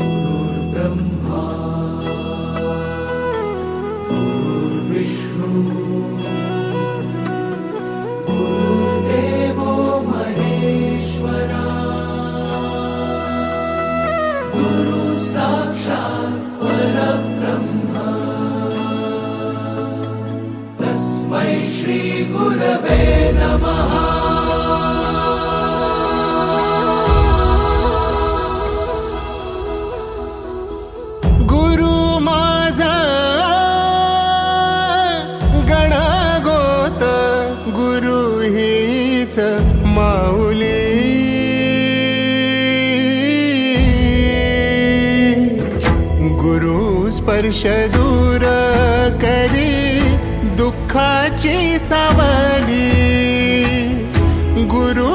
गुरुर्ब्रह्मा गुरुर्विष्णू गुरुर्देवो महेश्वरा गुरु साक्षात् परब्रह्म तस्मै श्री गुरवे नमः। गुरु माझा गणगोत गुरु हीच माऊली गुरु स्पर्श दूर करी दुःखाची सावली गुरु